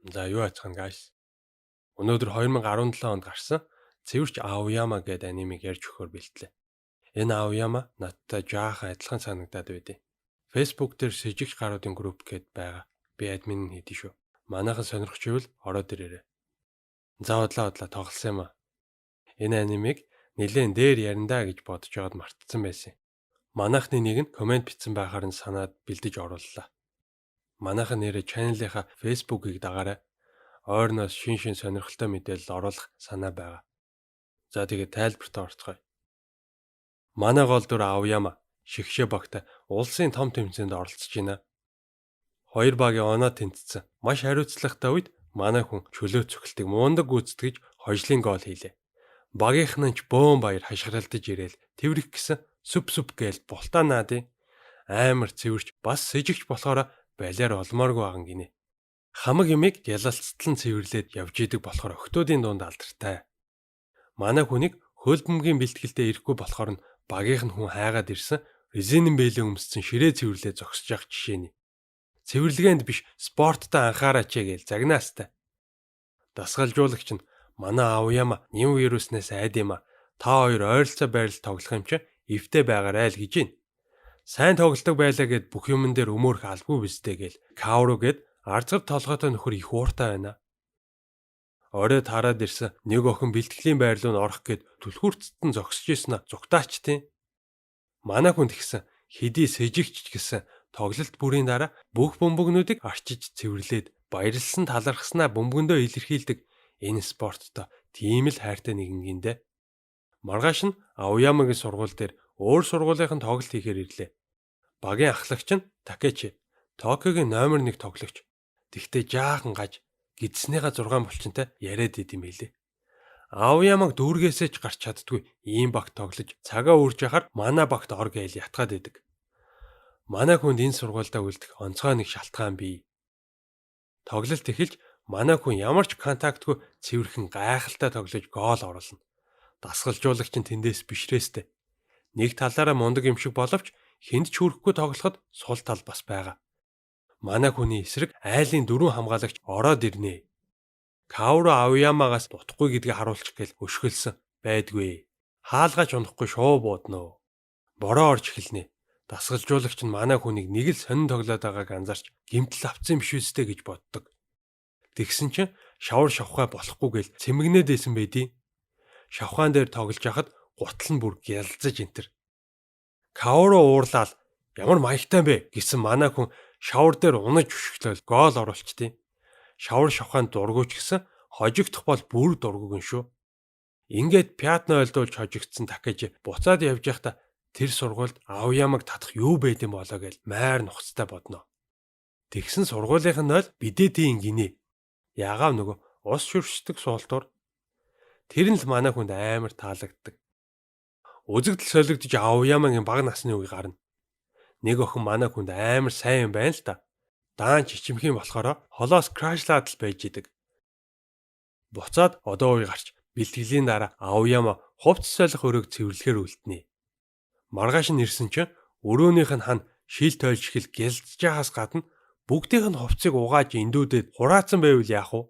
За юу яцхан guys. Өнөөдөр 2017 онд гарсан Цэвэрч Аояма гэдэг анимыг ярьж өгөхөөр бэлтлээ. Энэ Аояма надтай жаахан адилхан санагдаад байдیں۔ Facebook дээр с ิจ гч гаруудын групп гээд байгаа. Би админ нь хийдэж шүү. Манайхан сонирхч ивэл ороод ирээрэй. За удлаа тоглосон юм аа. Энэ анимыг нэлээд дээр яриндаа гэж бодож байгаад мартсан байсан. Манайхны нэг нь комент бичсэн байхаар нь санаад бэлдэж орууллаа. Манайхан нэрээ channel-ийнхаа Facebook-ыг дагаарай. Ойрноос шин сонирхолтой мэдээлэл оруулах санаа байгаа. За тэгээд тайлбарт орцгоё. Манай гол дүр Аояма шигшээ багтай улсын том тэмцээнд оролцож байна. Хоёр багийн оноо тэнцсэн. Маш хариуцлагатай үед манай хүн чөлөө цохилтыг мундаг гүйцэтгэж хожлын гол хийлээ. Багийнх нь ч бөөн баяр хашгиралдаж ирээл тэрвэрх гэсэн сүп гээл бултаа наадын амар цэвэрч бас с ิจ гч болохоор балиар олмооргүй байгаа гинэ. Хамаг юмыг ялалцтлан цэвэрлээд явж идэг болохоор охтуудын дунд алдартай. Манай хүнийг хөл бөмбөгийн бэлтгэлдээ ирэхгүй болохоор нь багийнх нь хүн хайгаад ирсэн резинэн бэлэн өмссөн ширээ цэвэрлээ зогсож явах жишээ нь. Цэвэрлэгээнд биш спорттой анхаараач гээл загнаастай. Дасгалжуулагч нь манай Аояма ням вируснаас айд юм а. Та хоёр ойролцоо байрал тоглох юм чи эвтэй байгаарай л гэж байна. Сайн тоглодог байлаа гэд бүх юмн дээр өмөөрх албагүй бистэй гээл Кауру гэд арцгар толгойтой нөхөр их ууртай байна. Оройд хараад ирсэн нэг охин бэлтгэлийн байрлал нь орох гээд түлхүүрцтэн зогсож ийсэн зүгтаач тийм. Манай хүн тэгсэн хэдий с ิจ гч гэсэн тоглолт бүрийн дараа бүх бөмбөгнүүдийг арчиж цэвэрлээд баярлсан талархснаа бөмбөгөндөө илэрхийлдэг энэ спорттой тийм л хайртай нэгэн гиндэ. Маргааш нь Аоямагийн сургууль дээр өөр сургуулийнхан тоглолт хийхээр ирлээ. Багийн ахлагч нь Такечи, Токиогийн номер 1 тоглогч. Тэгтээ жаахан гаж гидснийга 6 булчинтай яриад идэм билээ. Аоямаг дүүргээсээ ч гарч чаддгүй ийм багт тоглож цагаа үрж яхаар манай багт ор гээл ятгаад идэг. Манай хүнд энэ сургуультай үлдэх онцгой нэг шалтгаан бий. Тоглолт эхэлж манай хүн ямар ч контактгүй цэвэрхэн гайхалтай тоглож гол оруулна. Дасгалжуулагч нь тэндээс бишрээстэй. Нэг талаараа мундаг юм шиг боловч хүнд ч хүрэхгүй тоглоход сул тал бас байгаа. Манай хүний эсрэг айлын 4 хамгаалагч ороод ирнэ. Кауру Аоямагаас дутхгүй гэдгийг харуулчих гээл өшгөлсөн байдгүй. Хаалгач унахгүй шуу бууднаа. Бороо орж эхэлнэ. Дасгалжуулагч нь манай хүнийг нэг л сонин тоглоод байгааг анзаарч гэмтэл авцсан биш үстэй гэж боддог. Тэгсэн чинь шавар шавхаа болохгүй гээл цэмгнээд байсан байдیں۔ Шавхаан дээр тоглож хахад гутал нь бүр гялзаж энтер. Кауру уурлаад ямар маягтай бэ гэсэн манай хүн шавар дээр унаж өшгөлөөл гол оруулчдیں۔ Шавар шавхаанд дургуйч гэсэн хожигдох бол бүр дургугэн шүү. Ингээд пятна ойлдуулж хожигдсан Такежи буцаад явж байхдаа тэр сургуульд Аоямаг татах юу байд юм болоо гэж майр нухацтай бодно. Тэгсэн сургуулийнх нь ойл бидэдийн гинэ. Ягаав нөгөө ус шүршдэг суултуур. Тэр нь л манай хүнд амар таалагддаг. Үзэгдэл солигдож Аоямагийн бага насны үе гарна. Нэг охин манай хүнд амар сайн юм байна л да. Даан чичимхэн болохоор холоос крашлаад л байж идэг. Буцаад одоо үе гарч бэлтгэлийн дараа Аояма хувцс солих өрөөг цэвэрлэхээр үлднэ. Маргааш нь ирсэн чинь өрөөнийх нь хан шил тойлж хэл гялдж байгаас гадна бүгдийнх нь хувцсыг угааж эндүүдээд хураацсан байвал яах вэ?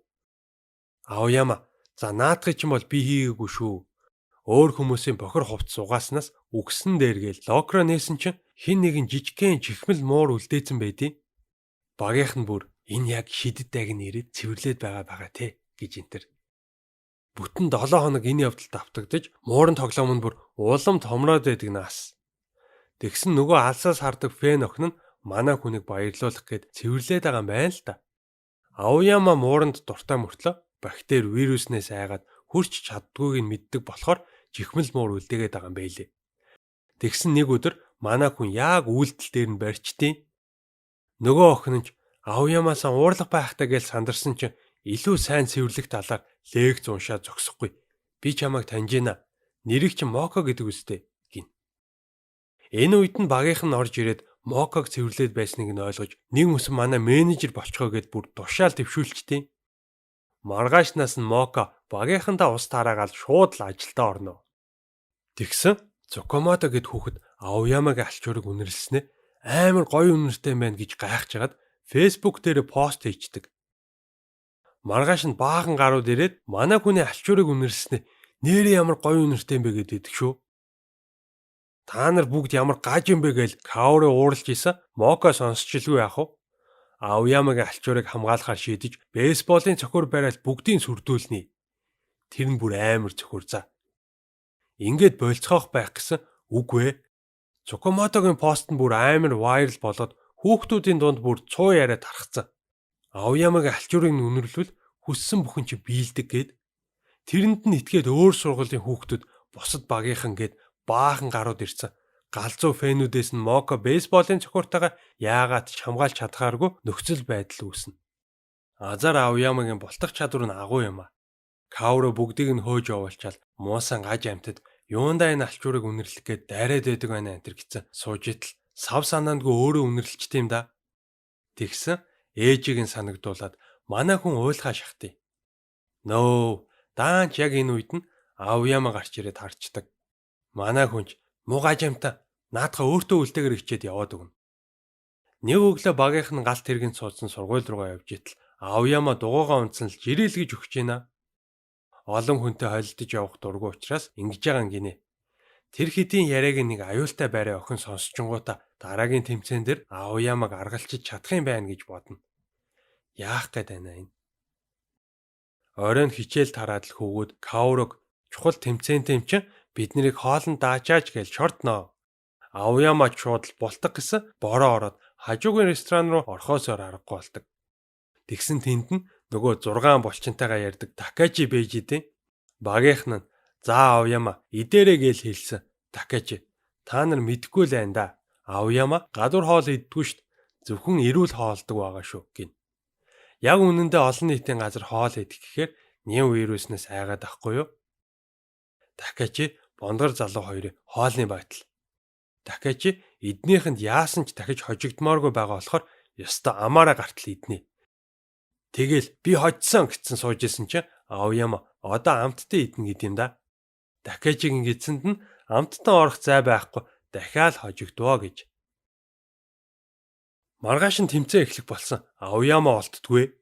Аояма за наадахыг ч юм бол би хийгээгүй шүү. Өөр хүмүүсийн бохор хувцс угааснаас үгсэн дээр гээл локро нээсэн чинь хин нэгэн жижигхэн чихмэл муур үлдээсэн байдیں۔ Багийнх нь бүр энэ яг шидэд даг нь ирээд цэвэрлээд байгаа те гэж энтер. Бүтэн 7 хоног энэ явдалд автагдаж муурын тоглоом нь бүр улам томроод байдаг нас. Тэгсэн нөгөө алсаас хардаг фэн охин нь манай хүнийг баярлуулах гээд цэвэрлээд байгаа юм байна л да. Аояма мууранд дуртай мөртлөө бактери вируснээс айгаад хурч чаддгүйг нь мэддэг болохоор чихмэл муур үлдээгээд байгаа юм байлээ. Тэгсэн нэг өдөр манай хүн яг үйлдэл дээр нь барьчдیں۔ Нөгөө охин нь Аоямаасаа уурлах байхтай гэж сандарсан чинь илүү сайн цэвэрлэх талаар лекц уншаад зогсохгүй. Би чамайг таньж байна. Нэрийг чинь Моко гэдэг үстэй гин. Энэ үед нь багийнх нь орж ирээд Моког цэвэрлээд байсныг нь ойлгож нэг мөсөн манай менежер болчихоо гэд бүр тушаал төвшүүлчихдээ. Маргаашнаас нь Моко багийнхандаа ус тараагаал шууд л ажилдаа орно. Тэгсэн Цукомото гэд хүүхэд Аоямагийн алчуурыг үнэрлснээ амар гоё үнэртэй байна гэж гайхаж хагаад Facebook дээр пост хийчихдэг. Маргааш нь баахан гарууд ирээд манай хүний алчуурыг үнэрснэ. Нэрээ ямар гоё үнэртэй юм бэ гэдэг шүү. Та нар бүгд ямар гаж юм бэ гэж Каори ууралж исэн. Мока сонсчлгүй яах вэ? Аоямагийн алчуурыг хамгаалахаар шийдэж бейсболын цохор бариад бүгдийг сүрдүүлнэ. Тэр нь бүр амар цохор за. Ингээд болцоох байх гэсэн үгүй ээ. Цукомотогийн пост нь бүр амар вайрал болоод хүүхдүүдийн дунд бүр цуу яриад тархацсан. Аоямагийн алчуурыг үнэрлвэл хүссэн бүхэн чи биелдэг гээд тэрэнд нь итгээд өөр сургуулийн хүүхдүүд бусад багийнхан гээд баахан гарууд ирсэн. Галзуу фэнүүдээс нь Мока бейсболын цохортойгоо яагаад ч хамгаалж чадхааргүй нөхцөл байдал үүснэ. Азар Аоямагийн болтох чадвар нь агуу юм а. Каоро бүгдийг нь хөөж явуулчаал муусан гаж амтад юундаа энэ алчуурыг үнэрлэх гээд дайраад байдаг байна энэ гэсэн сууж итл сав санаандгүй өөрөө үнэрлэлчтэй юм да. Тэгсэн ээжийг нь санагдуулаад манай хүн уйлхаа шахтыг. Нөө даанч яг энэ үед нь Аояма гарч ирээд харцдаг. Манай хүнч муу гажамта наадхаа өөртөө үлдээгэр хичээд яваад өгнө. Нэг өглөө багийнх нь галт тэргэнд суудсан сургууль руугаа явж итэл Аояма дугуйгаа унтсан л жирэлгэж өгч байна. Олон хүнтэй холилдож явах дургүй учраас ингэж байгаа гинэ. Тэр хэдийн яриаг нэг аюултай байраа охин сонсчингуудаа дараагийн тэмцээн дээр Аоямаг аргалчиж чадах юм байна гэж бодно. Яах гээд байна энэ? Оройн хичээл тараад л хөвгүүд Каорог чухал тэмцээнтэй юм чинь бид нарыг хоолнд даачаач гэж шортноо. Аояма шууд л болтох гэсэн бороо ороод хажуугийн ресторан руу орхосоор аргагүй болдог. Тэгсэн тэнд нь нөгөө 6 булчинтайгаа ярьдаг Такачи байж идэв. Багийнх нь за Аояма идээрэй гэж хэлсэн. Такачи та нар мэдгүй л байна да. Аояма гадуур хоол иддэггүй шít. Зөвхөн эрүүл хоолдог байгаа шүү гин. Яг үнэндээ олон нийтийн газар хоол идэх гэхээр нэв вируснаас айгаад ахгүй юу? Такачи бондгор залуу хоёрын хоолны байтал. Такачи эднийхэнд яасан ч дахиж хожигдмооргүй байгаа болохоор ёстой амаараа гартал иднэ. Тэгэл би хоцсон гэсэн сууж исэн чинь Аояма одоо амттай иднэ гэд юм да. Такачигийн эцэнд нь амттан орох зай байхгүй дахиад хожигдвоо гэж. Маргааш нь тэмцээн эхлэх болсон. Аояма олддгүй.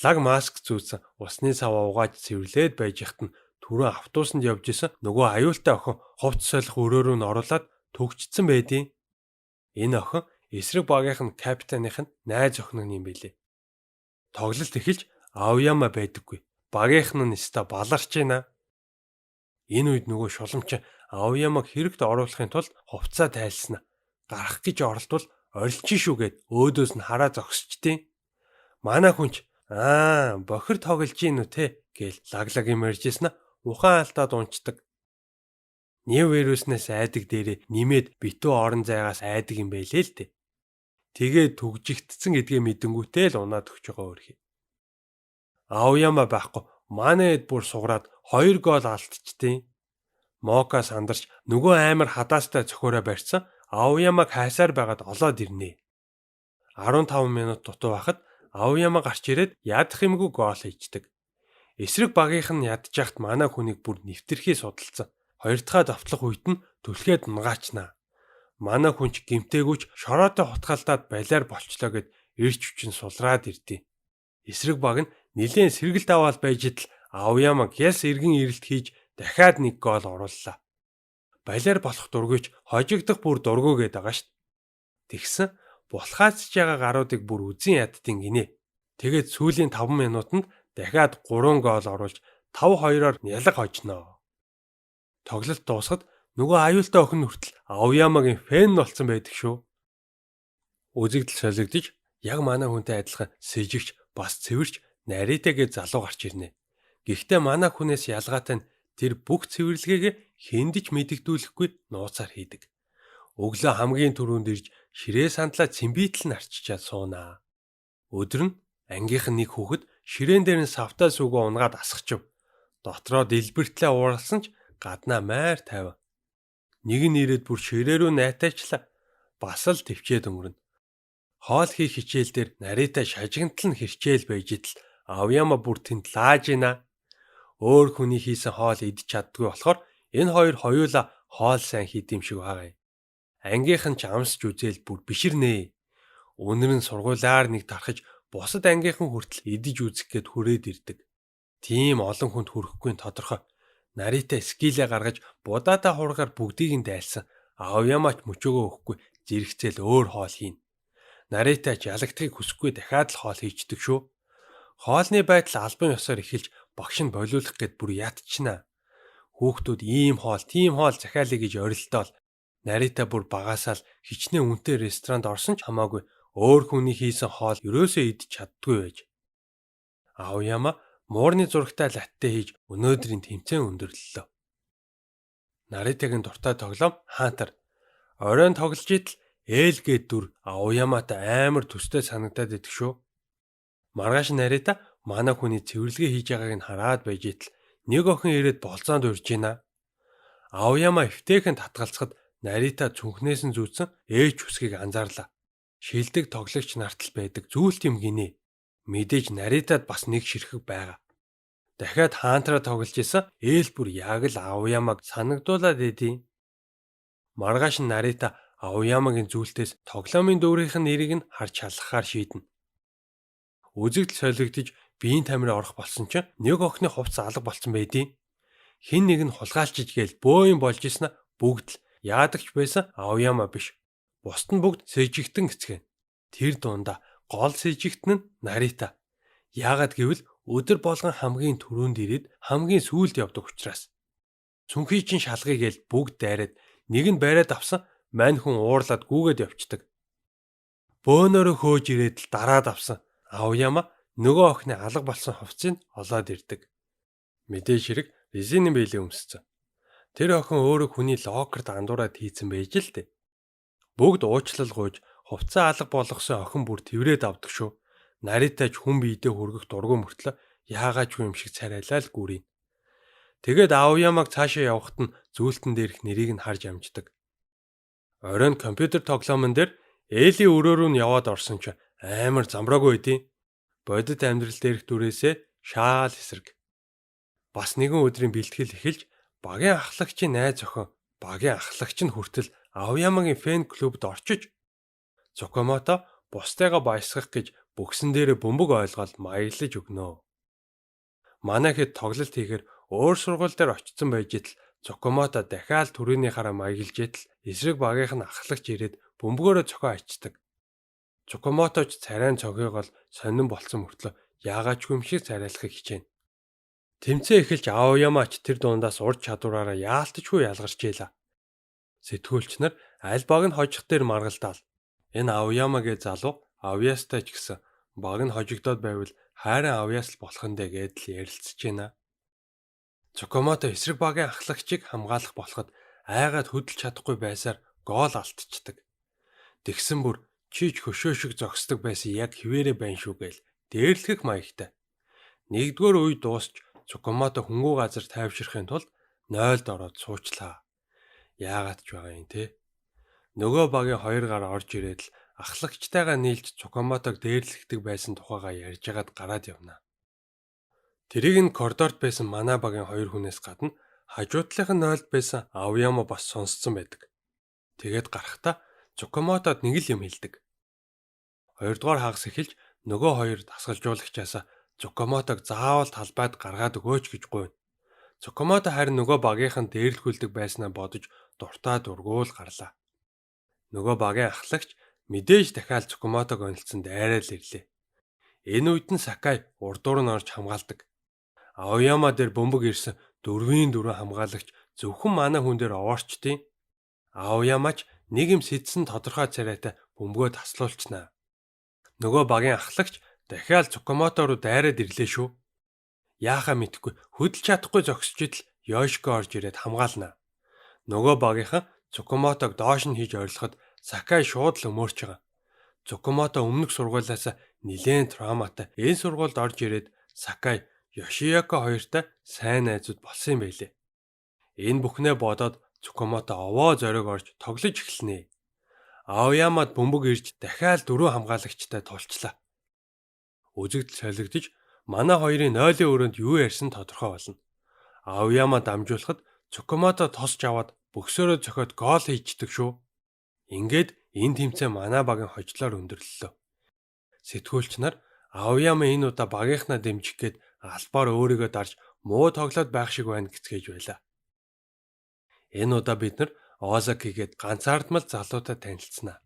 Лаг маск зүүсэн усны саваа угааж цэвэрлээд байж яхад нь түрүү автобусанд явж исэн нөгөө аюултай охин ховц солих өрөө рүү н оруулаад төгжцсөн байдیں۔ Энэ охин эсрэг багийнх нь капитаных нь найз охин юм билээ. Тоглолт эхэлж Аояма байдаггүй. Багийнх нь нэстэ баларч байна. Энэ үед нөгөө шуламч Аоямаг хэрэгт оруулахын тулд хувцаа тайлснаа. Гарах гэж оролдвол орилчин шүүгээд өөдөөс нь хараа зогсчтیں۔ Манай хүнч бохир тоглож гин үү те гээл лаглаг юм ярьжсэн ухаан алдаад унцдаг. Нэв вируснаас айдаг дээрээ нэмээд битүү орон зайгаас айдаг юм байлээ л дээ. Тэгээд түгжигдсэн гэдгээ мэдэнгүүтээ л унаад өгч байгаа өөрхий. Аояма байхгүй манайд бүр сугараад 2 гол алдчихтیں۔ Мока сандарч нөгөө амар хадаастай цохиороо барьсан Аоямаг хайсаар байгаад олоод ирнэ. 15 минут дутуу байхад Аояма гарч ирээд ядах юмгүй гол хийждэг. Эсрэг багийнх нь ядж яхад манай хүнийг бүр нэвтэрхий судалсан. Хоёр дахь давтлах үед нь түлхээд нгаачнаа. Манай хүнч гимтээгүйч шороотой хутгалдаад балиар болчлоо гэд ирч хүчин сулраад ирдээ. Эсрэг баг нь нэлээд сэргэлт аваад байж идэл Аоямаг яс эргэн ирэлт хийж дахиад 1 гол орууллаа. Балиар болох дургүйч хожигдох бүр дургүй гээд байгаа шít. Тэгсэн булхаацж байгаа гаруудыг бүр үзэн яддیں۔ Гинэ. Тэгээд сүүлийн 5 минутанд дахиад 3 гол оруулж 5-2-оор нялаг хожноо. Тоглолт дуусахад нөгөө аюултай охин хүртэл Аоямагийн фэн болсон байдаг шүү. Үзэгдэл солигдож яг манай хүнтэй адилхан сэжигч бас цэвэрч Наритэгээ залуу гарч ирнэ. Гэхдээ манай хүнээс ялгаатай нь тэр бүх цэвэрлэгийг хэндэж мэдэгдүүлэхгүй нууцаар хийдэг. Өглөө хамгийн түрүүнд ирж ширээ сандлаа цэмбитэл нь арчичаад суунаа. Өдөр нь ангийнхан нэг хүүхэд ширээн дээр нь савтаа сүгөө унгаад асгачв. Дотроо дэлбэртлээ ууралсан ч гаднаа майр тайван. Нэг нь ирээд бүр ширээ рүү найтаачлаа. Бас л төвчээд өнгөрнө. Хоол хийх хичээл дээр Нарита шажигнтал нь хэрчээл байж идэл Аояма бүр тэнд лааж ийна. Өөр хүний хийсэн хоол идэж чаддгүй болохоор энэ хоёр хоёулаа хоол сайн хийдэм шиг байгаа юм. Ангийнхан ч амсч үзэл бүр биширнэ. Өнөр нь сургуулаар нэг тархаж бусад ангийнхан хүртэл идэж үзэх гээд хүрээд ирдэг. Тийм олон хүнд хүрэхгүй нь тодорхой. Нарита скилээ гаргаж будаатай хургаар бүгдийг нь дайлсан. Аоямач мөчөөгөө өгөхгүй зэрэгцээл өөр хоол хийн. Наритач ялагдахыг хүсэхгүй дахиад л хоол хийждэг шүү. Хоолны байдал албан ёсоор эхэлж багш нь болиулах гээд бүр ятчнаа. Хүүхдүүд ийм хоол, тийм хоол захиалъя гэж орилдоол. Нарита бүр багасаа л хичнээн үнэтэй ресторанд орсон ч хамаагүй өөр хүний хийсэн хоол ерөөсөө идэж чаддгүй байж. Аояма муурны зурагтай латте хийж өнөөдрийн тэмцээн өндөрлөлөө. Наритагийн дуртай тоглоом хаантар. Оройн тоглож идэл ээлгээд дүр Аояматай амар төстэй санагдаад идэх шүү. Маргааш Нарита манай хүний цэвэрлэгээ хийж байгааг нь хараад байж идэл нэг охин ирээд болзоонд урьж ийна. Аояма эвтэйхэн татгалцахад Нарита цүнхнээс нь зүүцэн ээж үсгийг анзаарлаа. Шилдэг тоглогч нартал байдаг зүйлт юм гинэ. Мэдээж Наритад бас нэг ширхэг байгаа. Дахиад хаантраа тоглож исэн ээл бүр яг л Аоямаг санагдуулаад идэв. Маргааш Нарита Аоямагийн зүйлтээс тоглоомын дүүрийнхэн нэрийг нь харж шалгахаар шийднэ. Үзэгдэл солигдож биеийн тамирын орох болсон чинь нэг охины хувцас алга болсон байдیں۔ Хин нэг нь хулгайлчиж гээл бөөйн болж исэн бүгд л яадагч байсан Аояма биш. Бусд нь бүгд сэжигтэн гэцгэн. Тэр дундаа гол сэжигтэн нь Нарита. Яагаад гэвэл өдөр болгон хамгийн түрүүнд ирээд хамгийн сүүлд явдаг учраас. Цүнхий чин шалгая гээл бүгд дайраад нэг нь бариад авсан мань хүн уурлаад гүгээд явцдаг. Бөөнөрөө хөөж ирээд л дараад авсан Аояма нөгөө охины алга болсон хувцсыг олоод ирдэг. Мэдээж хэрэг резинэн биелээ өмссөн. Тэр охин өөрөө хүний локерт андуураад хийцэн байж л дээ. Бүгд уучлал гуйж хувцас алга болгосон охин бүр тэврээд авдаг шүү. Наритач хүн биедээ хүргэх дургүй мөртлөө яагаачгүй юм шиг царайлаа л гүрийн. Тэгээд Аоямаг цаашаа явахад нь зүйлтэн дээрх нэрийг нь харж амждаг. Оройн компьютер тоглоомн дээр Эли өрөөрөө нь яваад орсон ч амар замбраагүй байдیں۔ Бодит амьдрал дээрх дүрээсээ шаал эсрэг. Бас нэгэн өдрийн бэлтгэл эхэлж багийн ахлагчийн найз охин багийн ахлагч нь хүртэл Аоямагийн фэн клубд орчиж Цукамото бусдайгаа баясгах гэж бүгсэн дээрээ бөмбөг ойлгоод маяглаж өгнө. Манай хэд тоглолт хийхээр өөр сургууль дээр очсон байж итл Цукамото дахиад түрээнийхаараа маяглаж итл эсрэг багийнх нь ахлагч ирээд бөмбөгөөрөө цохоо ачдаг. Цукамоточ царайн цогёогоо сонирн болцсон мөртлөө яагаачгүй юм шиг царайлахыг хичээнэ. Тэмцээн эхэлж Аоямач тэр дундаас урд чадвараараа яалтчгүй ялгарч ийлаа. Сэтгүүлч нар аль баг нь хожих дээр маргалдаал. Энэ Аоямаගේ залуу Авьяастай ч гэсэн баг нь хожигдоод байвал хайрын Авьяас л болох нь дээ гэдэл ярилцж байна. Цукамото эсрэг багийн ахлагчийг хамгаалах болоход айгаад хөдөлж чадахгүй байсаар гол алдчихдаг. Тэгсэн бүр чиж хөшөө шиг зогсдог байсан яг хിവэрэ байна шүү гээл дээрлэх маягтай. Нэгдүгээр үе дуусч Цукамото хөнгөө газар тайвширхын тулд 0-д ороод суучлаа. Яагаад ч байгаа юм те. Нөгөө багийн хоёр гар орж ирээд л ахлагчтайгаа нийлж Цукамотог дээрлэхдэг байсан тухайгаа ярьж агаад гараад явна. Тэрийг нь коридорт байсан манай багийн хоёр хүнээс гадна хажуудлынх нь 0-д байсан Аояма бас сонсцсон байдаг. Тэгээд гарахдаа Цукамотод нэг л юм хэлдэг. Хоёрдугаар хагас эхэлж нөгөө хоёр дасгалжуулагчаасаа Цукамотог заавал талбайд гаргаад өгөөч гэж гуйна. Цукамото харин нөгөө багийнхан дээрлэхүүлдэг байснаа бодож дуртай дургуул гарлаа. Нөгөө багийн ахлагч мэдээж дахиад Цукамотог онилцсон дайраад ирлээ. Энэ үед нь Сакай урдуур нь орж хамгаалдаг. Аояма дээр бөмбөг ирсэн 4-4 хамгаалагч зөвхөн манай хүн дээр овоорчдیں۔ Аоямач нэг юм сэтсэн тодорхой царайтай бөмбөгөө таслуулчихнаа. Нөгөө багийн ахлагч дахиад Цукамото руу дайраад ирлээ шүү. Яахаа мэдхгүй хөдөлж чадахгүй зогсож идэл Йошко орж ирээд хамгаалнаа. Нөгөө багийнхан Цукамотог доош нь хийж орилоход Сакай шууд л өмөрч байгаа. Цукамото өмнөх сургуулиас нилээн травматай энэ сургуульд орж ирээд Сакай, Йошияко хоёртой сайн найзууд болсон юм байлээ. Энэ бүхнээ бодоод Цукамото овоо зориг орж тоглож эхэлнэ. Аоямад бөмбөг ирж дахиад 4 хамгаалагчтай тулчлаа. Үзэгдэл солигдож манай хоёрын 0-ийн өрөөнд юу ярьсан тодорхой болно. Аояма дамжуулахад Цукамото тосч аваад бөксөрөө зохиод гол хийчихдэг шүү. Ингээд энэ тэмцээн манай багийн хожлоор өндөрлөлөө. Сэтгүүлч нар Аояма энэ удаа багийнхнаа дэмжих гээд албаар өөрийгөө дарж муу тоглоод байх шиг байна гэцгээж байлаа. Энэ удаа бид нар Озакигээд ганцаардмал залуутай танилцсанаа.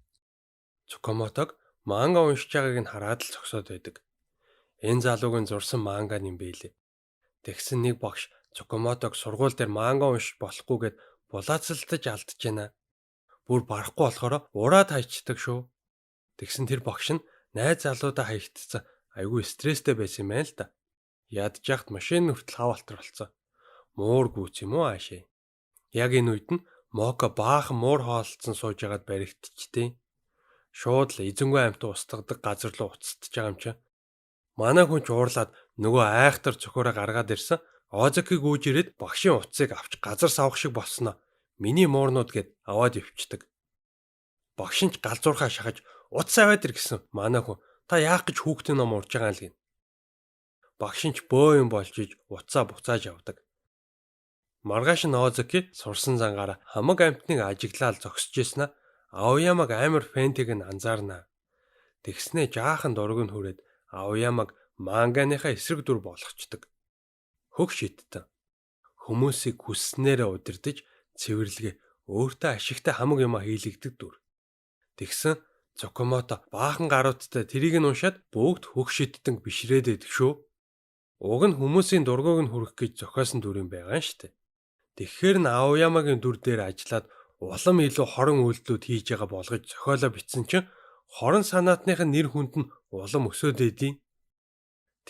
Цукамотог манга уншиж байгааг нь хараад л зогсоод байдаг. Энэ залууг нь зурсан манга юм бэлээ. Тэгсэн нэг багш Цукамотог сургууль дээр манга уншиж болохгүйгээд булаацалтаж алдаж байна. Бүр барахгүй болохоор ураад хайчдаг шүү. Тэгсэн тэр багш нь найз залуудаа хаягдцсан айгүй стресстэй байсан юм байна л да. Ядж яхад машин хүртэл хавалтар болсон. Муур гүйц юм уу аашээ. Яг энэ үед нь Мока баахан муур хоолцсон сууж ягаад баригдчихдээ. Шууд л эзэнгүй амьтан устгадаг газар руу уцтаж байгаа юм чи. Манай хүн ч уурлаад нөгөө айхтар цөхөөрөө гаргаад ирсэн. Озакиг үүж ирээд багшийн утсыг авч газар савах шиг болсноо. Миний муурнууд гэд аваад өвчдөг. Багш нь ч галзуурхаа шахаж утас аваад ир гэсэн манай хүн. Та яах гэж хүүхдийн ном урж байгаа юм л гин. Багш нь ч бөө юм болж иж утсаа буцааж авдаг. Маргааш нь Озаки сурсан зангаараа хамаг амьтныг ажиглаад зогсож ийснаа Аоямаг амар фэнтиг нь анзаарнаа. Тэгснээ жаахан дург нь хүрээд Аоямаг манганыхаа эсрэг дүр болгочдөг. Хөх шиттэн. Хүмүүсийг хүсснээрээ удирдах цэвэрлэгээ өөртөө ашигтай хамаг юм хийлэгдэг дүр. Тэгсэн Цукамото баахан гарууттай тэрийг нь уншаад бүгд хөх шиттэн бишрээд байдаг шүү. Уг нь хүмүүсийн дургуг нь хүрэх гэж зохиосон дүр юм байгаа нь штэ. Тэгэхээр н Аоямагийн дүр дээр ажиллаад улам илүү хорон үйлдэлүүд хийж байгаа болгож зохиолоо бичсэн чинь хорон санаатныхын нэр хүнд нь улам өсөөд идэв.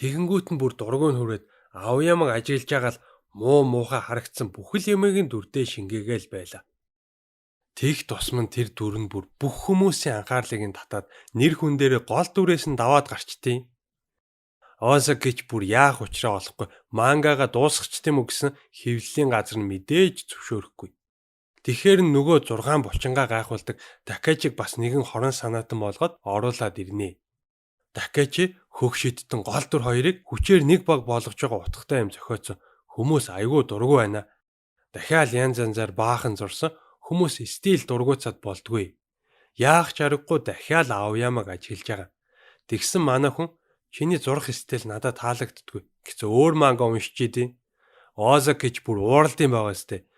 Тэгэнгүүт нь бүр дургуй нь хүрээд Аоямаг ажиллаж байгаа л муухай харагдсан бүхэл юмгийн дүрдээ шингээгээл байла. Тэг тусман тэр дүр нь бүр бүх хүмүүсийн анхаарлыг нь татаад нэр хүн дээрээ гол дүрээс нь даваад гарчтیں۔ Озакич бүр яах учраа олохгүй мангага дуусгач тийм үү гэсэн хэвлэлийн газар нь мэдээж зөвшөөрөхгүй. Тэгэхээр нөгөө 6 булчингаа гайхуулдаг Такачиг бас нэгэн хорон санаатан болгоод оруулаад ирнэ. Такачи хөх шиттэн гол дүр хоёрыг хүчээр нэг баг болгож байгаа утгатай юм зохиоцсон. Хүмүүс айгүй дургу байна. Дахиад янз янзаар баахан зурсан хүмүүс стил дургуцаад болдгүй. Яах ч аргагүй дахиад Аоямаг ажиглаж байгаа. Тэгсэн манай хүн чиний зурх стил надад таалагддаггүй гэсэн өөр манга уншиж идэв. Озакич бүр ууралдсан байгаа сте.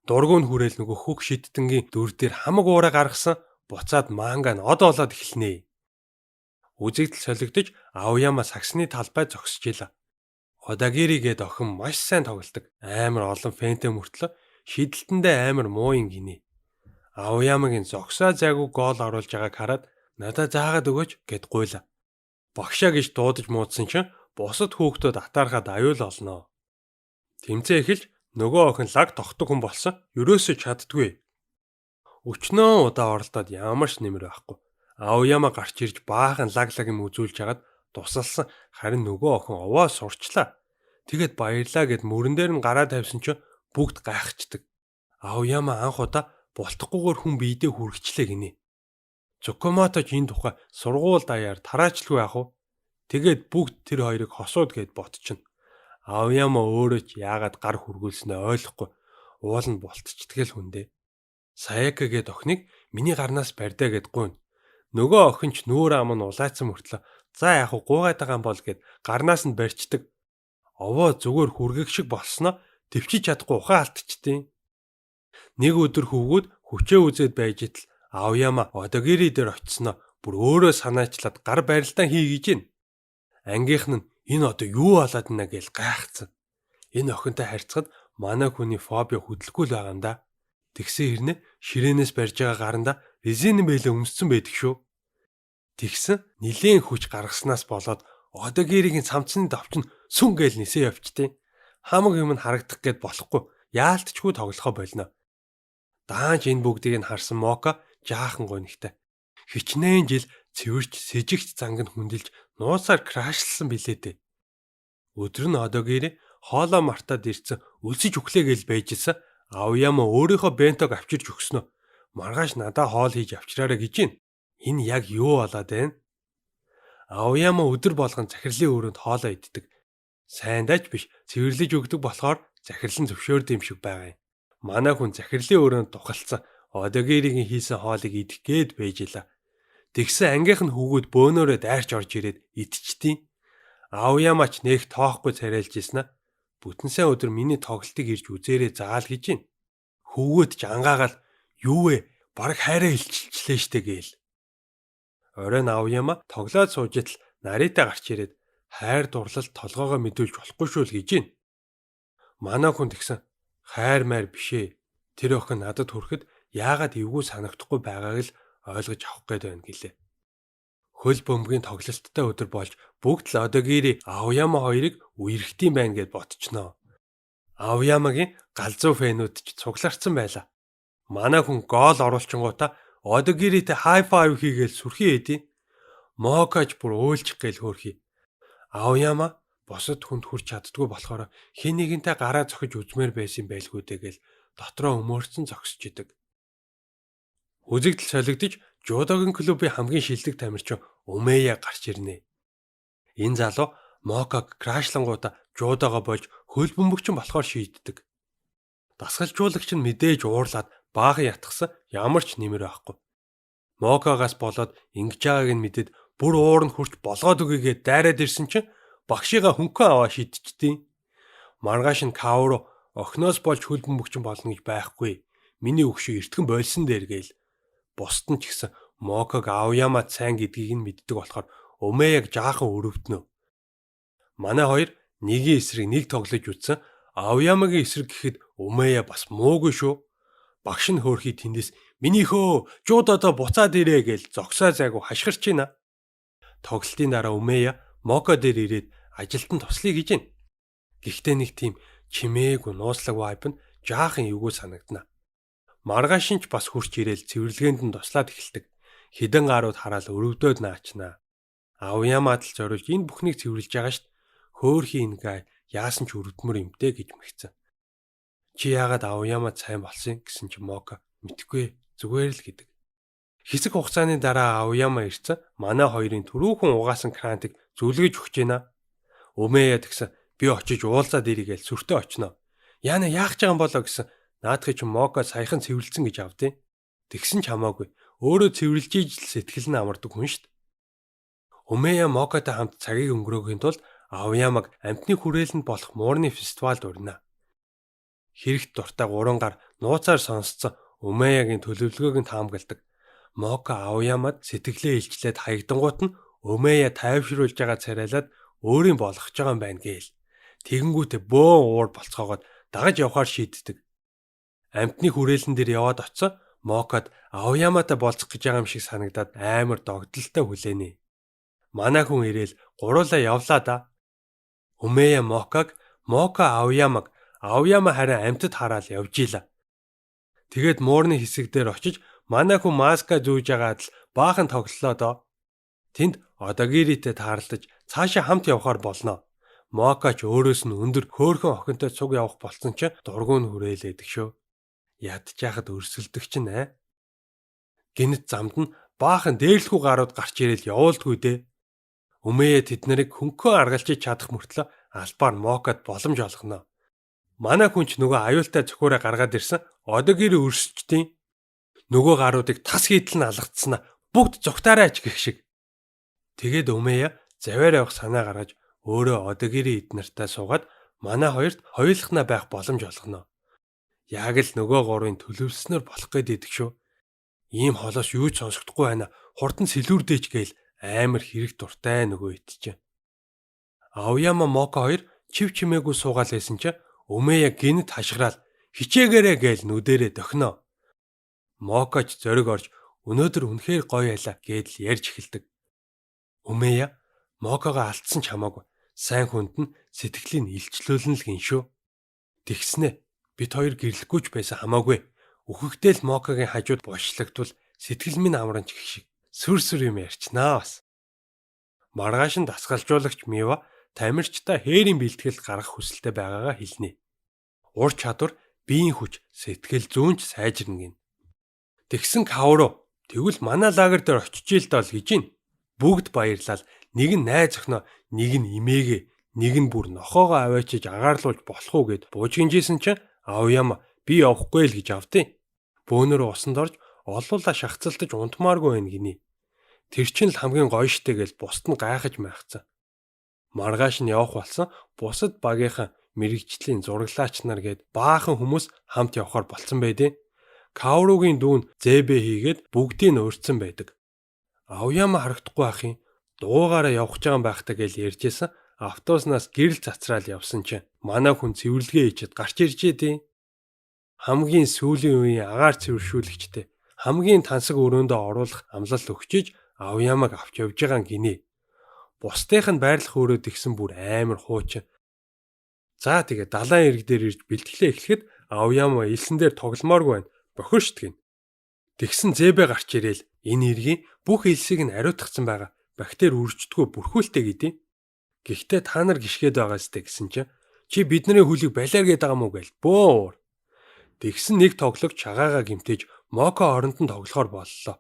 Дургуун хүрээл нөгөө хөх шидтэнгийн дүр дээр хамаг уураа гаргасан буцаад манга нь од болоод эхэлнэ. Үзэгдэл солигдож Аояма сагсны талбай зогсож ийла. Одагири гээд охин маш сайн тоглодог. Амар олон фэнтэй мөртлөө шидэлтэндээ амар мууин гинэ. Аоямагийн зогсоо зайгүй гол оруулж байгааг хараад надад заагаад өгөөч гэд гуйла. Багшаа гэж дуудаж муудсан чинь бусад хүүхдүүд атаархаад аюул олноо. Тэмцээ эхэлж нөгөө охин лаг тогтдог хүн болсон. Ерөөсөө чаддгүй. Өчнөө удаа оролдоод ямар ч нэмэр байхгүй. Аояма гарч ирж баахан лаг юм үзүүлж хагаад тусалсан. Харин нөгөө охин овоо сурчлаа. Тэгэд баярлаа гэд мөрөн дээр нь гараа тавьсан чинь бүгд гайхчихдаг. Аояма анх удаа бултахгүйгээр хүн биедээ хүргчлээ гинэ. Цукамото ч энэ тухай сургууль даяар тараачлгүй яах вэ? Тэгээд бүгд тэр хоёрыг хосууд гэд ботчихно. Аояма өөрөө ч яагаад гар хүргүүлснээ ойлгохгүй. Уул нь бултчтгэл хүндээ. Саяка гэд охиныг миний гарнаас барьдаа гэд гуйна. Нөгөө охин ч нүүр ам нь улайцсан мөртлөө за яах вэ гуугаад байгаа юм бол гэд гарнаас нь барьчдаг. Овоо зүгээр хүргэх шиг болсноо төвчиж чадахгүй ухаан алдчихтیں۔ Нэг өдөр хөвгүүд хүчээ үзээд байж итл Аояма Одагири дээр очисноо бүр өөрөө санаачлаад гар барилдаан хий гэж байна. Ангийнхан нь энэ одоо юу болоод байна гэж гайхацсан. Энэ охинтой харьцахад манай хүний фоби хөдлөхгүй л байгаа юм да. Тэгсэн хэрнээ ширээнээс барьж байгаа гаранда резин бэлээ өмссөн байдаг шүү. Тэгсэн нилийн хүч гаргаснаас болоод Одагиригийн цамцны давчин сүн гээл нисээ явчтیں۔ Хамаг юм нь харагдах гээд болохгүй яалтчгүй тоглохоо болно. Даанч энэ бүгдийг нь харсан Мока жаахан гонигтай. Хичнээн жил цэвэрч сэжигч занг нь хүндэлж нуусаар крашлсан билээ дээ. Өдөр нь Одагири хоолоо мартаад ирсэн өлсөж өглөөгээл байжсэн. Аояма өөрийнхөө бентог авчирч өгснө. Маргааш надаа хоол хийж авчираарай гэж байна. Энэ яг юу болоод байна? Аояма өдөр болгон захирлын өрөөнд хоолоо иддэг. Сайндаач биш цэвэрлэж өгдөг болохоор захирлан зөвшөөрд юм шиг байгаа юм. Манай хүн захирлын өрөөнд тухалцсан Одагиригийн хийсэн хоолыг идэх гээд байж ила. Тэгсэн ангийнх нь хүүгүүд бөөнөөрөө дайрч орж ирээд идчихтiin. Аояамач нэх тоохгүй царайлж ийсэн аа. Бүтэн сайн өдөр миний тоглолтыг ирж үзээрэй заал гэж байна. Хүүгүүд ч ангаагаал юу вэ? Бараг хайраа илчилчлээ штэ гээл. Оройн Аояама тоглоод сууж итал Нарита гарч ирээд хайр дурлал толгоогоо мэдүүлж болохгүй шүү л гэж байна. Манай хүн тэгсэн хайр майр бишээ. Тэр охин надад хүрэхэд яагаад эвгүй санагдахгүй байгааг л ойлгож авах гээд байна гэлээ. Хөл бөмбөгийн тоглолттой өдөр болж бүгд л Одогири Аояама хоёрыг үерхтийм байна гэд ботчихноо. Аояамагийн галзуу фэнүүд ч цугларцсан байлаа. Манай хүн гол оруулчингуудаа Одогиритэй хай файв хийгээл сүрхий эдий. Мокаж бүр уйлчих гээл хөөрхий. Аояама босод хүнд хүрч чаддгүй болохоор хин нэгэнтэй гараа зохиж үзмээр байсан байлгүй дэгээл дотроо өмөрцөн зогсож идэг. Үзэгдэл солигдож Жудогийн клубын хамгийн шилдэг тамирчин Умея гарч ирнэ. Энэ залуу Мокаг крашлангуудаа Жудогоо болж хөл бөмбөгчин болохоор шийддэг. Дасгалжуулагч нь мэдээж уурлаад баахан ятгсан ямар ч нэмэр байхгүй. Мокагаас болоод ингэж байгааг нь мэдээд бүр уур нь хурч болгоод өгьегээд дайраад ирсэн чинь багшигаа хөнгөн аваа шидчихтiin. Маргааш нь Каоро охиноос болж хөл бөмбөгчин болно гэж байхгүй. Миний өгшөө эртгэн болсон дээр гээл. Бусд нь ч гэсэн Мокаг Аояама сайн гэдгийг нь мэддэг болохоор Умеяг жаахан өрөвднө. Манай хоёр нэгийн эсрэг нэг тоглож үзсэн. Аояамагийн эсрэг гэхэд Умея бас муугүй шүү. Багш нь хөөрхий тэндээс минийхөө Жудодоо буцаад ирээ гэж зогсоо зайгүй хашгирч байна. Тоглолтын дараа Умея Мока дээр ирээд ажилтан туслая гэж байна. Гэхдээ нэг тийм чимээгүй нууцлаг вайп нь жаахан эвгүй санагдана. Маргааш нь ч бас хурч ирээл цэвэрлэгээнд нь туслаад эхэлдэг. Хідэн гарууд хараал өрөвдөөд наачнаа. Аояамад л зориулж энэ бүхнийг цэвэрлж байгаа штт. Хөөрхий ингээ яасан ч өрөвдмөр юмтэй гэж мэгцэн. Чи яагаад Аояамад сайн болсон гэсэн чи Мока мэдхгүй зүгээр л гэдэг. Хэсэг хугацааны дараа Аояама ирсэн. Манай хоёрын түрүүхэн угаасан крантыг зүлгэж өгч байна. Умея тэгсэн би очиж уулзаад ирийгээл сүртээ очноо. Яна яах гэж байгаа юм болоо гэсэн. Наадхыг чи Мока саяхан цэвэрлсэн гэж авдیں۔ Тэгсэн ч хамаагүй. Өөрөө цэвэрлж ижил сэтгэл нь амардаг хүн штт. Умея Мокатай хамт цагийг өнгөрөөхийн тулд Аояамаг амтны хүрээлэнд болох муурны фестивалд урина. Хэрэгт дуртай 3 гар нууцаар сонсцсон Умеягийн төлөвлөгөөг нь таамагладаг. Мока Аояамад сэтгэлээ илчлээд хаягдангуут нь Умея тайвшруулж байгаа царайлаад өөрийн болгож байгаа юм байна гээл. Тэгэнгүүтээ бөөн уур болцоогоод дагаж явахаар шийддэг. Амтны хүрээлэн дээр яваад очсон Мокад Аояаматай болцох гэж байгаа юм шиг санагдаад амар догдолтой хүлээнэ. Манай хүн ирээл гуруулаа явлаа да. Умея Мокаг, Мока Аояамаг, Аояама харин амтд хараал явж ийла. Тэгээд муурны хэсэг дээр очиж манай хүн маска зүүж агаад л баахан тоглолоо доо. Тэнд Одогиритэй таарлаж цаашаа хамт явахаар болно. Мока ч өөрөөс нь өндөр хөөрхөн охинтой цуг явах болсон ч дургуун хүрээлээдэг шүү. Ядчихад өрсөлдөг ч нэ. Гинэт замд нь баахан дээрлэхүү гарууд гарч ирээл явуулдгүй дээ. Умея тэднийг хөнгөн аргалжиж чадах мөртлөө албаар Мокад боломж олгоно. Манай хүн ч нөгөө аюултай цөхөөрэ гаргаад ирсэн Одогири өрсөжтiin. Нөгөө гаруудыг тас хийдэл нь алгацснаа бүгд зүгтаараач гэх шиг. Тэгээд Умея заваар явах санаа гаргаж өөрөө Одогири эднэртэй суугаад манай хоёрт хоёулахнаа байх боломж олгоно. Яг л нөгөө гурвын төлөвлөснөр болох гээд идэг шүү. Ийм холоос юу ч сонсохдохгүй байна. Хурдан сэлүүрдээч гээл амар хэрэг дуртай нөгөө ит чинь. Аояама Мока хоёр чив чимээгүй суугаал байсан чинь Умея гинэт хашгираал хичээгээрээ гээл нүдэрээ дохино. Мокач зориг орж өнөөдөр үнэхээр гоё ялаа гэдэл ярьж эхэлдэг. Умея Мокагаа алдсан ч хамаагүй сайн хүнд нь сэтгэлийн илчлүүлэн л гин шүү. Тэгснэ бид хоёр гэрлэхгүй ч байсан хамаагүй. Үхэхдээ л Мокагийн хажууд бошлогдвол сэтгэл минь амранч гэх шиг сүр юм ярьчнаа бас. Маргааш нь дасгалжуулагч Мива тамирчтай хээрийн бэлтгэл гаргах хүсэлтэй байгаагаа хэлнэ. Ур чадвар, биеийн хүч, сэтгэл зүйн ч сайжирна гин. Тэгсэн Каоро тэгвэл манай лагер дээр очиж ийл даа л гэж байна. Бүгд баярлал. Нэг нь найз охиноо, нэг нь имээгээ, нэг нь бүр нохоогоо аваачиж агаарлуулж болох уу гэд буужгинжсэн чинь Аояама би явахгүй л гэж авдیں۔ Бөөнөр усанд орж олуулаа шахацалтаж унтмааргүй байх гинэ. Тэр чинь л хамгийн гоё штэ гэж бусд нь гайхаж майхсан. Маргааш нь явах болсон бусад багийнхан мэрэгжлийн зураглаач нар гээд баахан хүмүүс хамт явхаар болцсон байдیں۔ Каоругийн дүүн зэбэ хийгээд бүгдийг нь урьдсан байдаг. Аояма харагдахгүй ах юм. Дуугаараа явах гэж байгаа байхтаа гэж ярьжсэн. Автобуснаас гэрэл цацраал явсан чинь манай хүн цэвэрлэгээ хийчихэд гарч ирж дээ. Хамгийн сүүлийн үеийн агаар цэвэршүүлэгчтэй хамгийн тансаг өрөөндөө оруулах амлалт өгчиж Аоямаг авч явж байгаа гинэ. Бусдынх нь байрлах өрөөд игсэн бүр амар хуучин. За тэгээ далайн ирэг дээр ирж бэлтгэлээ эхлэхэд Аояма илсэн дээр тогломооргүй байна. Бохиршт гин. Тэгсэн зэбэ гарч ирээл энэ иргийн бүх илсийг нь ариутгацсан байгаа. Бактери үрждэггүй бүрхүүлтэй гэдэг. Гэхдээ та нар гიშгээд байгаа сте гэсэн чинь чи бидний хөлийг балиар гээд байгаа мó гээл бөөр. Тэгсэн нэг тоглогч шагаагаа гимтэж Моко оронд нь тоглохоор боллоо.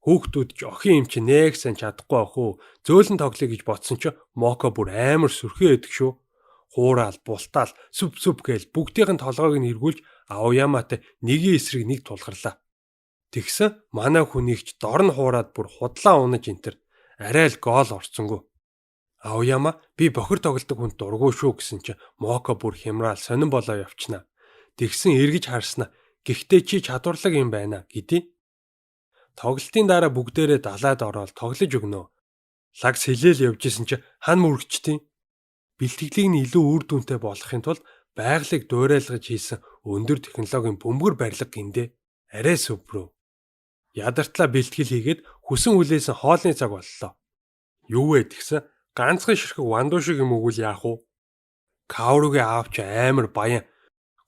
Хүүхдүүд ч охин юм чи нэг сайн чадахгүй ах уу. Зөөлөн тоглоё гэж бодсон ч Моко бүр амар сүрхээ өгдөг шүү. Хураал, бултаал, сүв гээл бүгдийн толгойг нь эргүүлж Аояматай нэгийн эсрэг нэг тулгарлаа. Тэгсэн манай хүнийгч дор нь хуураад бүр худлаа унаж энтер. Арай л гол орцсонгүй. Аояма би бохир тоглодог хүнд дургүй шүү гэсэн чинь Моко бүр хямраал сонирн болоо явчнаа. Тэгсэн эргэж харснаа. Гэхдээ чи чадварлаг юм байна гэдээ. Тоглолтын дараа бүгдээрээ далайд ороод тоглож өгнө. Лагс хилээл явжсэн чи хан мөрөгчтیں۔ Бэлтгэлийг нь илүү үр дүнтэй болгохын тулд байгалыг дуурайлгаж хийсэн өндөр технологийн бөмбөр барилга гиндэ. Арай сүбрөө. Ядартлаа бэлтгэл хийгээд хүсэн үлээсэн хоолны цаг боллоо. Юу вэ тэгсэн ганцхан ширхэг вандуу шиг юм өгвөл яах вэ? Каоругийн аавч амар баян.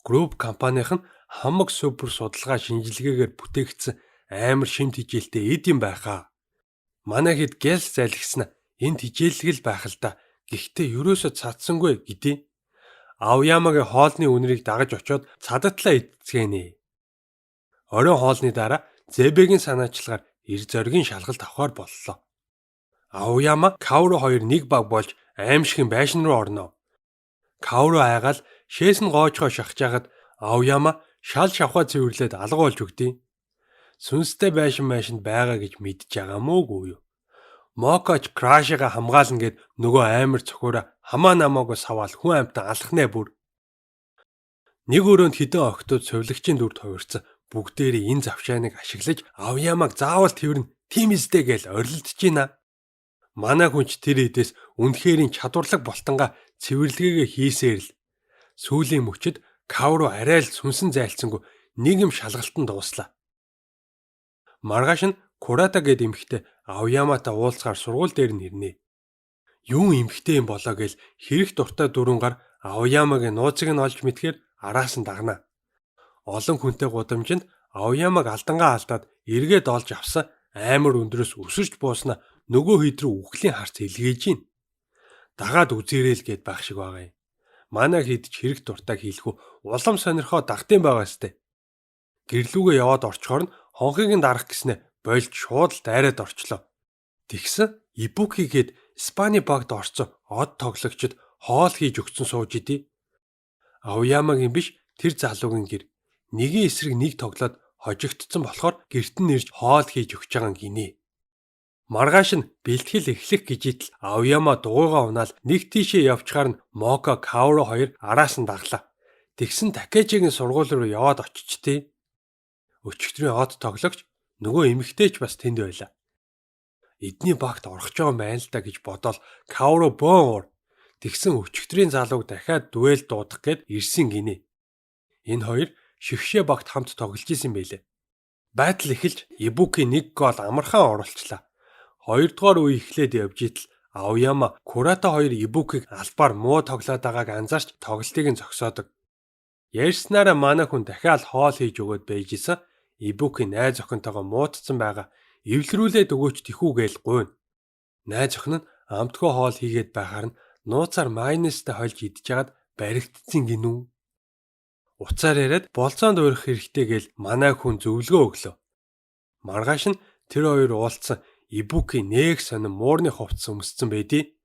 Групп компанийнх нь хамаг супер судалгаа шинжилгээгээр бүтээгдсэн амар шимт хичээлтэй эд юм байхаа. Манай хэд гэлс залгиснаа энд хичээллэг л байх л да. Гэхдээ ерөөсө цадсангүй гэдээ. Аоямагийн хоолны үнэрийг дагаж очоод цадатлаа эцгэнэ. Оройн хоолны дараа Зэбэгийн санаачлагаар эр зоригийн шалгалт авахар боллоо. Аояма Каору хоёр нэг баг болж аимшигын байшин руу орноо. Каору айгаал шээс нь гоочгоо шахаж хагаад Аояма шал шавхаа цэвэрлээд алга болж өгдөө. Сүнстэй байшин байгаа гэж мэдж байгаа мөөгүй юу? Мокоч крашига хамгаална гэд нөгөө амар цохиороо хамаа намаагүй саваал хүн амтан алхнаа бүр. Нэг өрөөнд хідэн охтууд сувилагчийн дүрд хувирсан бүгдээрээ энэ завшааныг ашиглаж Аоямаг заавал тэрнэ тийм эстэй гэж орилдож байна. Манай хүнч тэр эдээс үнэхэрийн чадварлаг болтонгаа цэвэрлэгээгээ хийсээр л сүүлийн мөчөд Каору арай л сүнсэн зайлцсангүй нэг юм шалгалтанд дууслаа. Маргааш нь Курата гэд эмэгтэй Аояматай уулзгаар сургууль дээр нь ирнэ. Юу эмэгтэй юм болоо гэж хэрэг дуртай дөрөнгөөр Аоямагийн нууцыг нь олж мэдхээр араас нь дагнаа. Олон хүнтэй гудамжинд Аоямаг алдангаа алдаад эргээд олж авсан амар өндрөөс өсөрч бууснаа нөгөө хэд рүү үхлийн харц илгээж гин. Дагаад үзээрэл гээд байх шиг байгаа юм. Манай хэд ч хэрэг дуртайг хийлгүү улам сонирхоо дагтын байгаа сте. Гэрлүүгээ яваад орчхоор нь хонхыг нь дарах гэснэ болж шууд л дайраад орчлоо. Тэгсэн Ибуки гээд Испани багт орцсон од тоглогчид хоол хийж өгсөн сууж идэ. Аоямагийн биш тэр залуугийн гэр нэгийн эсрэг нэг тоглоод хожигдсон болохоор гэрт нь ирж хоол хийж өгч байгаа гинэ. Маргааш нь бэлтгэл эхлэх гэжидэл Аояма дугуйгаа унаал нэг тийшээ явчаар нь Моко Каору хоёр араас нь даглаа. Тэгсэн Такежигийн сургууль руу яваад очичтээ. Өчигдрийн од тоглогч нөгөө эмэгтэйч бас тэнд байлаа. Эдний багт орох жоо байна л да гэж бодоол Каору бөөн. Тэгсэн өчигдрийн залууг дахиад дуэл дуудах гээд ирсэн гинэ. Энэ хоёр шигшээ багт хамт тоглож исэн байлээ. Байтал эхэлж Ибуки нэг гол амархан оруулчлаа. Хоёрдугаар үе эхлээд явж идэл Аояма Курата хоёр Ибукиг албаар муу тоглоод байгааг анзаарч тоглолтыг нь зогсоодог. Ярьснараа манай хүн дахиад хоол хийж өгöd байж исэн. Ибуки найз охинтойгоо муудсан байгаа. Эвлэрүүлээд өгөөч тэхүү гээл гуйна. Найз охин нь амтгүй хоол хийгээд байхаар нь нууцаар майонезтэй хольж идж ягаад баригдсан гинүү. Уцаар яриад болцоонд уурах хэрэгтэй гээл манай хүн зөвлөгөө өглөө. Маргааш нь тэр хоёр уулзсан Ибуки нэг сонин муурны хувцас өмссөн байдий.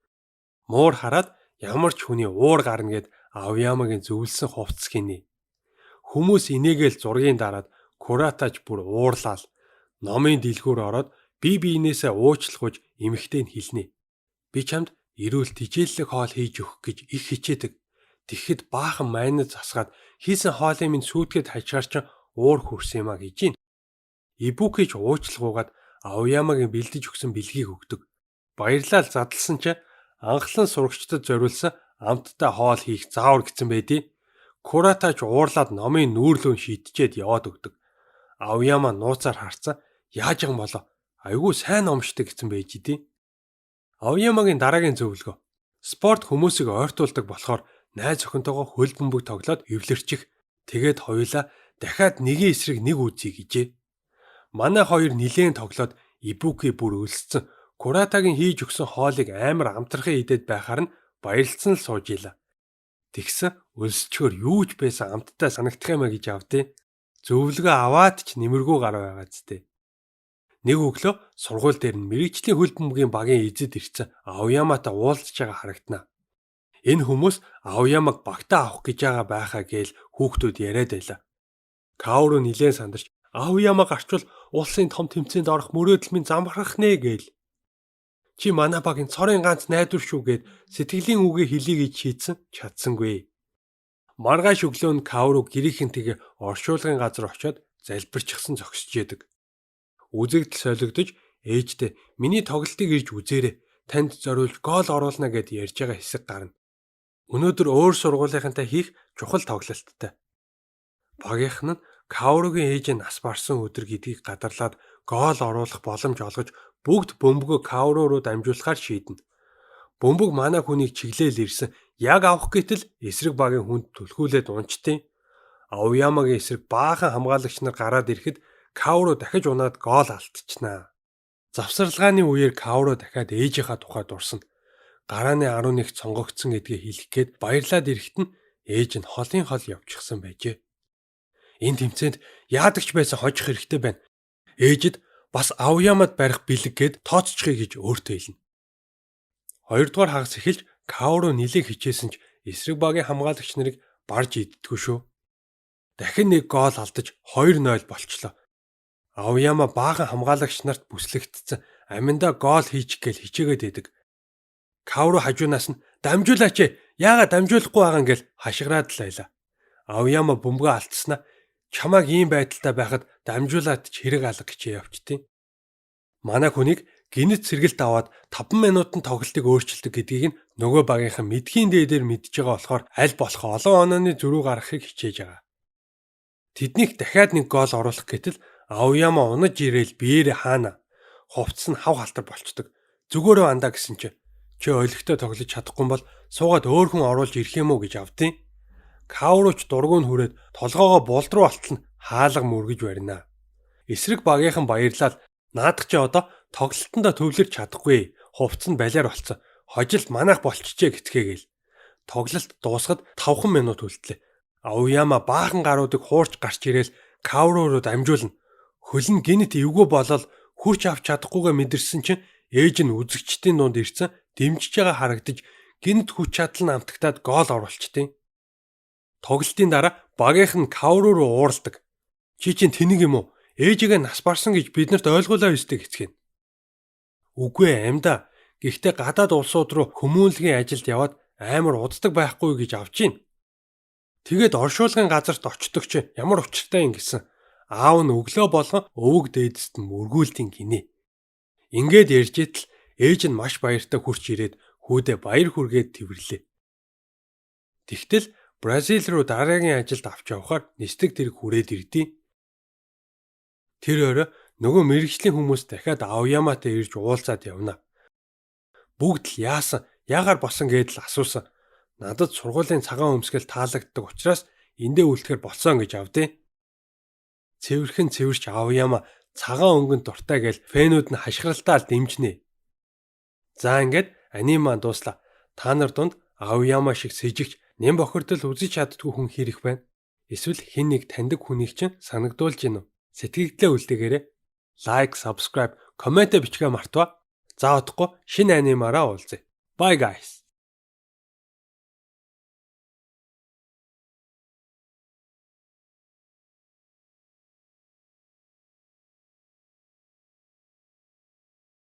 Муур хараад ямар ч хүний уур гарна гэд Аоямагийн зөвлөсөн хувцас гинэ. Хүмүүс инээгээл зургийн дараад Куратаж бүр уурлал номын дэлгүүр ороод бие биенээсээ уучлахуйж эмэгтэй нь хэлнэ. Би чамд эрүүл тижээллэг хоол хийж өгөх гэж их хичээдэг. Тэгэхэд баахан майнад засгаад хийсэн хоолыг минь сүйтгэд хажгаар чинь уур хүрсэн юм а гэж байна. Ибүкич уучлахуугаад Аоямагийн бэлдэж өгсөн бэлгийг өгдөг. Баярлал задлсан чинь анхлан сурагчдад зориулсан амттай хоол хийх заавар гэсэн байдیں۔ Куратач уурлаад номын нүүрлүүн шийдчихэд яваад өгдөг. Аояма нууцаар харцсан. Яаж юм болоо? Айгүй сайн номшдаг гэсэн байж дээ. Аоямагийн дараагийн зөвлөгөө. Спорт хүмүүсийг ойртуулдаг болохоор найз охинтойгоо хөл бөмбөг тоглоод эвлэрчих. Тэгээд хоёулаа дахиад нэгэн эсрэг нэг үзье гэжээ. Манай хоёр нилээн тоглоод Ибуки бүр өлсцэн. Куратагийн хийж өгсөн хоолыг амар амтрахын идээд байхаар нь баярлцсан л сууж ийлаа. Тэгсэн өлсчгөр юу ч байсан амттай санагдах юм а гэж авдээ. Зөвлөгөө аваад ч нэмэргүй гар байгаа зү. Нэг өглөө сургууль дээр нь мэрэгчлийн хөл бөмбөгийн багийн эзэд ирсэн Аояматай уулзж байгаа харагдана. Энэ хүмүүс Аоямаг багтаа авах гэж байгаа байхаа гээл хүүхдүүд яриад байлаа. Каору нилээн сандарч Аоямаг гарчвал улсын том тэмцээнд орох мөрөөдөл минь замбарах нэ гээл. Чи манай багийн цорын ганц найдвар шүү гэд сэтгэлийн үгээ хэлье гэж шийдсэн чадсангүй. Маргааш өглөө нь Каору гэрийнхэнтэйгээ оршуулгын газар очиод залбирчихсан зогсож яадаг. Үзэгдэл солигдож ээжтэй миний тоглолтыг ирж үзээрэй. Танд зориулж гол оруулна гэд ярьж байгаа хэсэг гарна. Өнөөдөр өөр сургуулийнхантай хийх чухал тоглолттой. Багийнхан нь Каоругийн ээж нас барсан өдөр гэдгийг гадарлаад гол оруулах боломж олгож бүгд бөмбөгөө Каору руу дамжуулахаар шийднэ. Бөмбөг манай хүнийг чиглээл ирсэн. Яг авах гэтэл эсрэг багийн хүнд түлхүүлээд унчтیں۔ Аоямагийн эсрэг баахан хамгаалагч нар гараад ирэхэд Каору дахиж унаад гол алдчихнаа. Завсарлагын үеэр Каору дахиад ээжийнхаа тухай дурсана. Гарааны 11 цонгогдсон гэдгээ хэлэх гээд баярлаад ирэхэд нь ээж нь холын хол явчихсан байжээ. Энэ тэмцээнд яадагч байсан хожих хэрэгтэй байна. Ээжид бас Аоямад барих бэлэг гээд тооцчихъя гэж өөртөө хэлнэ. Хоёрдугаар хагас эхэлж Каору нилээг хичээсэн ч эсрэг багийн хамгаалагч нарыг барж иддэггүй шүү. Дахин нэг гол алдаж 2-0 болчлоо. Аояма баахан хамгаалагч нарт бүслэгдсэн аминдаа гол хийчих гээл хичээгээд идэг. Каору хажуунаас нь дамжуулаач яагаад дамжуулахгүй байгаа юм гээл хашгираад л байлаа. Аояма бөмбөгөө алдснаа чамааг ийм байдалтай байхад дамжуулаад ч хэрэг алга гэж явчтیں۔ Манай хүнийг гинэт сэргэлт аваад 5 минутанд тоглолтыг өөрчилдөг гэдгийг нь нөгөө багийнхан мэдхийн дээдээр мэдж байгаа болохоор аль болох олон онооны зөрүү гаргахыг хичээж байгаа. Тэднийг дахиад нэг гол оруулах гэтэл Аояма унаж ирээл биеэрээ хаана хувцс нь хав халтар болчдөг. Зүгөөрөө андаа гэсэн чи ойлгохтой тоглож чадахгүй бол суугаад өөр хүн оруулж ирэх юм уу гэж авдیں۔ Кауруч дургуун хүрээд толгоогоо булд руу алтна хаалга мөргөж барина. Эсрэг багийнхан баярлал наадах чи одоо тоглолтондоо төвлөрч чадахгүй. Хувцс нь балиар болцсон. Хожилт манайх болчихжээ гэцгээгээл. Тоглолт дуусахад 5 минут үлдлээ. Аояма баахан гаруудыг хуурч гарч ирээл Каору руу дамжуулна. Хөл нь гинэт эвгүй болол хүрч авч чадахгүйгээ мэдэрсэн чинь ээж нь үзэгчдийн дунд ирсэн дэмжиж байгаа харагдаж гинэт хүч чадал нь амтагтаад гол оруулчтیں۔ Тоглолтын дараа багийнхан Каору руу уурладаг. Чи чинь тэнэг юм уу? Ээжигээ нас барсан гэж биднэрт ойлгуулаа өстэй гэцгэн. Үгүй амьда. Гэхдээ гадаад улсууд руу хүмүүнлэгийн ажилд яваад амар уддаг байхгүй гэж авч гин. Тэгээд оршуулгын газарт очдог чи ямар учиртай юм гэсэн. Аав нь өглөө болгон өвөг дээдэст нь мөргүүлтийн гинэ. Ингээд ярьж итэл ээж нь маш баяртай хурч ирээд хүүдээ баяр хүргээд тэвэрлээ. Тэгтэл Бразил руу дараагийн ажилд авч явахаар нисдэг тэрэг хүрээд ирдээ. Тэр өрөө нөгөө мэрэгжлийн хүмүүс дахиад Аояматай ирж уулзаад явна. Бүгд л яасан, яагаар босон гэдэл асуусан. Надад сургуулийн цагаан өмсгөл таалагддаг учраас эндээ үлдэхэр болсон гэж авдээ. Цэвэрхэн цэвэрч Аояма цагаан өнгөнд дуртай гээл фэнүүд нь хашгиралтаар дэмжнэ. За ингээд анима дууслаа. Та нар дунд Аояма шиг сэжигч нэм бохирдол үзэж чаддгүй хүн хэрэг байна. Эсвэл хэн нэг таньдаг хүнийг чинь санагдуулж гин үү? Сэтгэгдлээ үлдээгээрэй. Лайк, subscribe, коммент бичгээ мартва. За удахгүй шинэ анимаараа уулзъя. Bye guys.